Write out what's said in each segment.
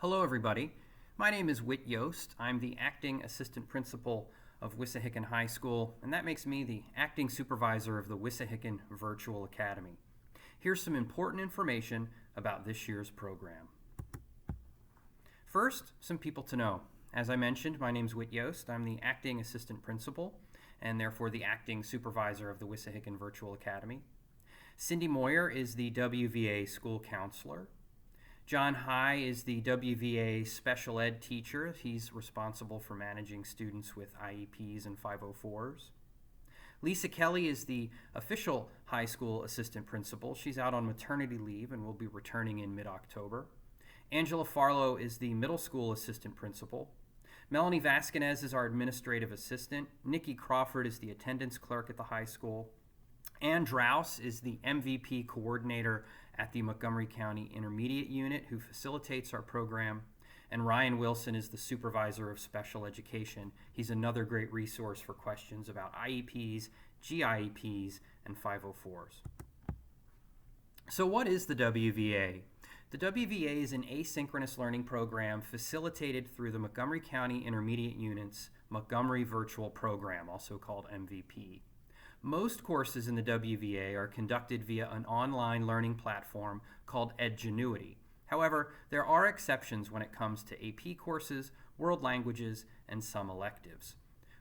Hello everybody, my name is Whit Yost. I'm the Acting Assistant Principal of Wissahickon High School, and that makes me the Acting Supervisor of the Wissahickon Virtual Academy. Here's some important information about this year's program. First, some people to know. As I mentioned, my name is Whit Yost. I'm the Acting Assistant Principal and therefore the Acting Supervisor of the Wissahickon Virtual Academy. Cindy Moyer is the WVA School Counselor. John High is the WVA Special Ed teacher. He's responsible for managing students with IEPs and 504s. Lisa Kelly is the official high school assistant principal. She's out on maternity leave and will be returning in mid-October. Angela Farlow is the middle school assistant principal. Melanie Vasquez is our administrative assistant. Nikki Crawford is the attendance clerk at the high school. Ann Drouse is the MVP coordinator at the Montgomery County Intermediate Unit who facilitates our program. And Ryan Wilson is the supervisor of special education. He's another great resource for questions about IEPs, GIEPs, and 504s. So what is the WVA? The WVA is an asynchronous learning program facilitated through the Montgomery County Intermediate Unit's Montgomery Virtual Program, also called MVP. Most courses in the WVA are conducted via an online learning platform called Edgenuity. However, there are exceptions when it comes to AP courses, world languages, and some electives.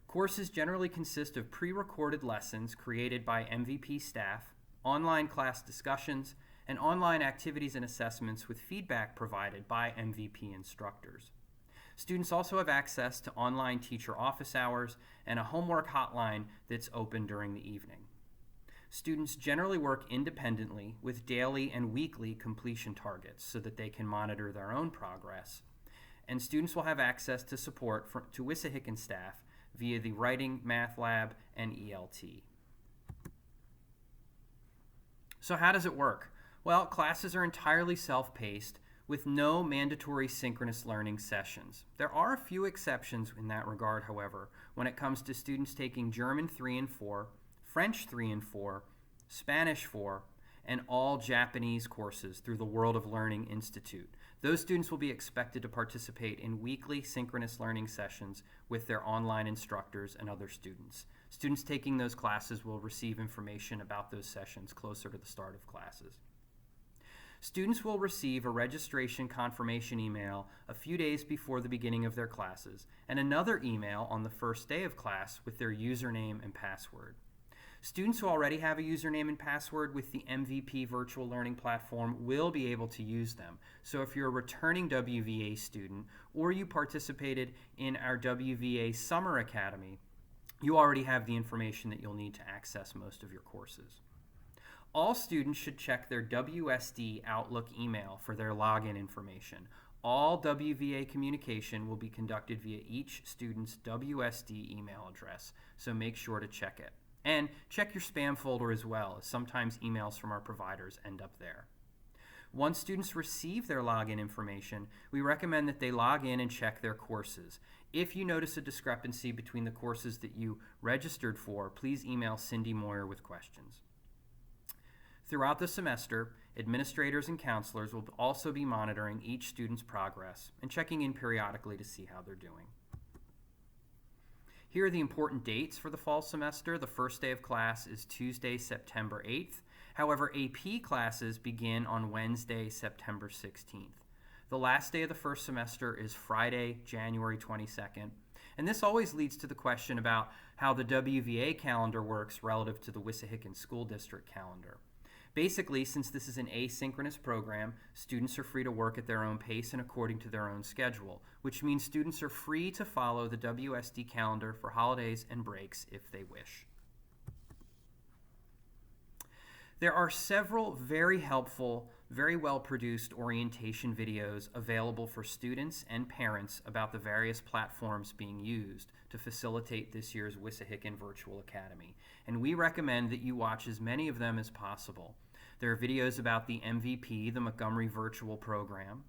Courses generally consist of pre-recorded lessons created by MVP staff, online class discussions, and online activities and assessments with feedback provided by MVP instructors. Students also have access to online teacher office hours and a homework hotline that's open during the evening. Students generally work independently with daily and weekly completion targets so that they can monitor their own progress. And students will have access to support to Wissahickon staff via the Writing, Math Lab, and ELT. So how does it work? Well, classes are entirely self-paced with no mandatory synchronous learning sessions. There are a few exceptions in that regard, however, when it comes to students taking German 3 and 4, French 3 and 4, Spanish 4, and all Japanese courses through the World of Learning Institute. Those students will be expected to participate in weekly synchronous learning sessions with their online instructors and other students. Students taking those classes will receive information about those sessions closer to the start of classes. Students will receive a registration confirmation email a few days before the beginning of their classes and another email on the first day of class with their username and password. Students who already have a username and password with the MVP virtual learning platform will be able to use them. So if you're a returning WVA student or you participated in our WVA Summer Academy, you already have the information that you'll need to access most of your courses. All students should check their WSD Outlook email for their login information. All WVA communication will be conducted via each student's WSD email address, so make sure to check it. And check your spam folder as well, as sometimes emails from our providers end up there. Once students receive their login information, we recommend that they log in and check their courses. If you notice a discrepancy between the courses that you registered for, please email Cindy Moyer with questions. Throughout the semester, administrators and counselors will also be monitoring each student's progress and checking in periodically to see how they're doing. Here are the important dates for the fall semester. The first day of class is Tuesday, September 8th. However, AP classes begin on Wednesday, September 16th. The last day of the first semester is Friday, January 22nd. And this always leads to the question about how the WVA calendar works relative to the Wissahickon School District calendar. Basically, since this is an asynchronous program, students are free to work at their own pace and according to their own schedule, which means students are free to follow the WSD calendar for holidays and breaks if they wish. There are several very helpful, very well-produced orientation videos available for students and parents about the various platforms being used to facilitate this year's Wissahickon Virtual Academy, and we recommend that you watch as many of them as possible. There are videos about the MVP, the Montgomery Virtual Program.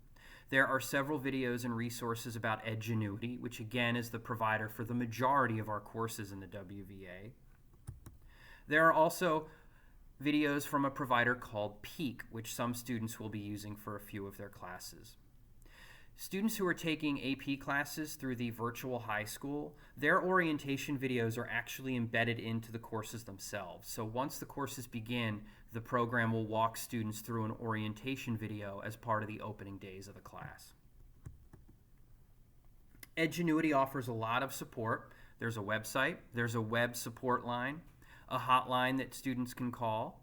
There are several videos and resources about Edgenuity, which again is the provider for the majority of our courses in the WVA. There are also videos from a provider called Peak, which some students will be using for a few of their classes. Students who are taking AP classes through the virtual high school, their orientation videos are actually embedded into the courses themselves. So once the courses begin, the program will walk students through an orientation video as part of the opening days of the class. Edgenuity offers a lot of support. There's a website, there's a web support line, a hotline that students can call.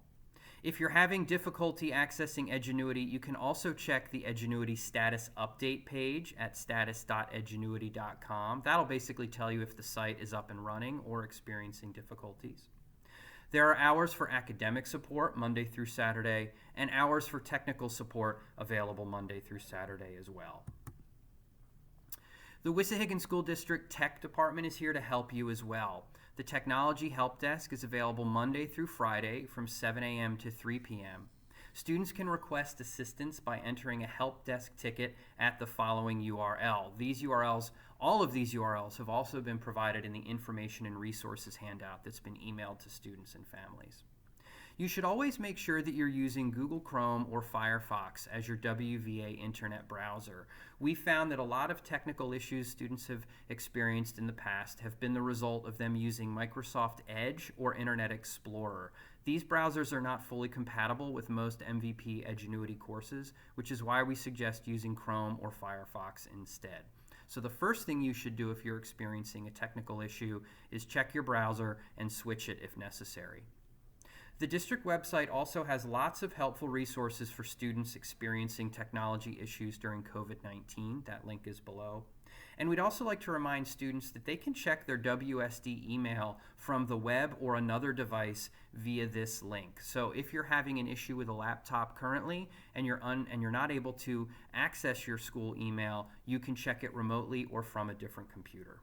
If you're having difficulty accessing Edgenuity, you can also check the Edgenuity status update page at status.edgenuity.com. That'll basically tell you if the site is up and running or experiencing difficulties. There are hours for academic support Monday through Saturday, and hours for technical support available Monday through Saturday as well. The Wissahickon School District Tech Department is here to help you as well. The Technology Help Desk is available Monday through Friday from 7 a.m. to 3 p.m. Students can request assistance by entering a help desk ticket at the following URL. All of these URLs have also been provided in the information and resources handout that's been emailed to students and families. You should always make sure that you're using Google Chrome or Firefox as your WVA internet browser. We found that a lot of technical issues students have experienced in the past have been the result of them using Microsoft Edge or Internet Explorer. These browsers are not fully compatible with most MVP Edgenuity courses, which is why we suggest using Chrome or Firefox instead. So the first thing you should do if you're experiencing a technical issue is check your browser and switch it if necessary. The district website also has lots of helpful resources for students experiencing technology issues during COVID-19. That link is below. And we'd also like to remind students that they can check their WSD email from the web or another device via this link. So if you're having an issue with a laptop currently and you're not able to access your school email, you can check it remotely or from a different computer.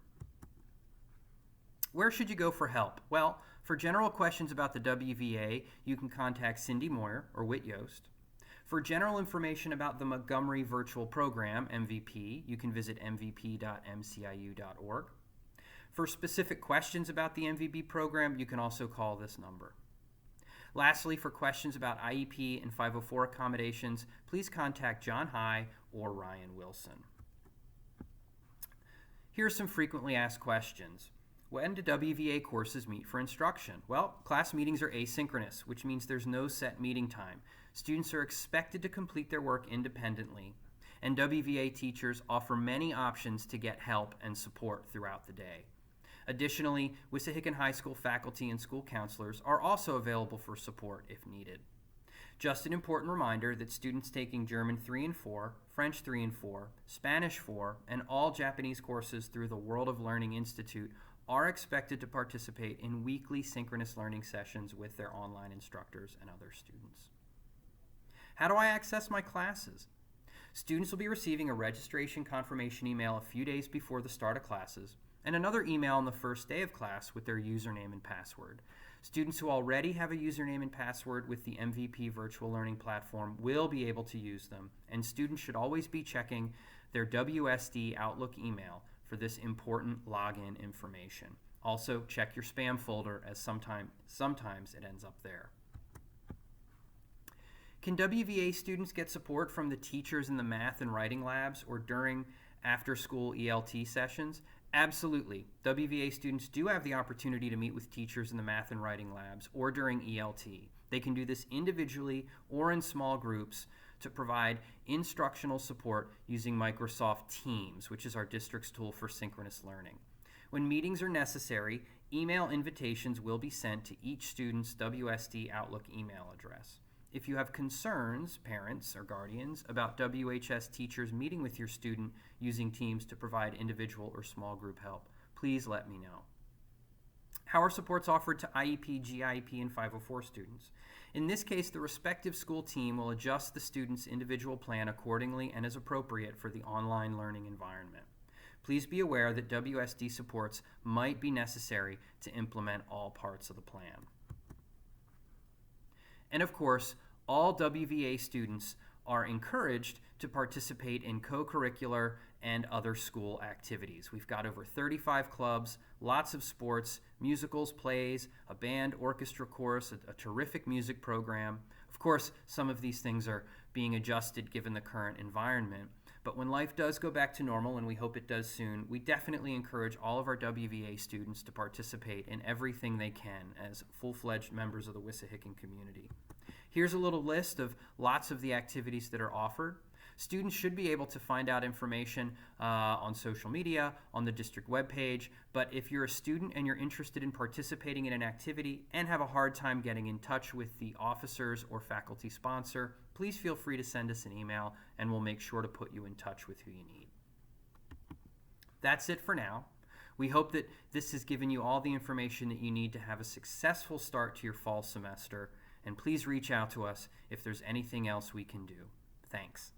Where should you go for help? Well, for general questions about the WVA, you can contact Cindy Moyer or Whit Yost. For general information about the Montgomery Virtual Program, MVP, you can visit mvp.mciu.org. For specific questions about the MVP program, you can also call this number. Lastly, for questions about IEP and 504 accommodations, please contact John High or Ryan Wilson. Here are some frequently asked questions. When do WVA courses meet for instruction? Well, class meetings are asynchronous, which means there's no set meeting time. Students are expected to complete their work independently, and WVA teachers offer many options to get help and support throughout the day. Additionally, Wissahickon High School faculty and school counselors are also available for support if needed. Just an important reminder that students taking German 3 and 4, French 3 and 4, Spanish 4, and all Japanese courses through the World of Learning Institute are expected to participate in weekly synchronous learning sessions with their online instructors and other students. How do I access my classes? Students will be receiving a registration confirmation email a few days before the start of classes, and another email on the first day of class with their username and password. Students who already have a username and password with the MVP virtual learning platform will be able to use them, and students should always be checking their WSD Outlook email for this important login information. Also, check your spam folder, as sometimes it ends up there. Can WVA students get support from the teachers in the math and writing labs or during after-school ELT sessions? Absolutely. WVA students do have the opportunity to meet with teachers in the math and writing labs or during ELT. They can do this individually or in small groups to provide instructional support using Microsoft Teams, which is our district's tool for synchronous learning. When meetings are necessary, email invitations will be sent to each student's WSD Outlook email address. If you have concerns, parents or guardians, about WHS teachers meeting with your student using Teams to provide individual or small group help, please let me know. How are supports offered to IEP, GIEP, and 504 students? In this case, the respective school team will adjust the student's individual plan accordingly and as appropriate for the online learning environment. Please be aware that WSD supports might be necessary to implement all parts of the plan. And of course, all WVA students are encouraged to participate in co-curricular and other school activities. We've got over 35 clubs, lots of sports, musicals, plays, a band, orchestra, chorus, a terrific music program. Of course, some of these things are being adjusted given the current environment, But when life does go back to normal, and we hope it does soon, we definitely encourage all of our WVA students to participate in everything they can as full-fledged members of the Wissahickon community. Here's a little list of lots of the activities that are offered. Students should be able to find out information on social media, on the district webpage, but if you're a student and you're interested in participating in an activity and have a hard time getting in touch with the officers or faculty sponsor, please feel free to send us an email and we'll make sure to put you in touch with who you need. That's it for now. We hope that this has given you all the information that you need to have a successful start to your fall semester, and please reach out to us if there's anything else we can do. Thanks.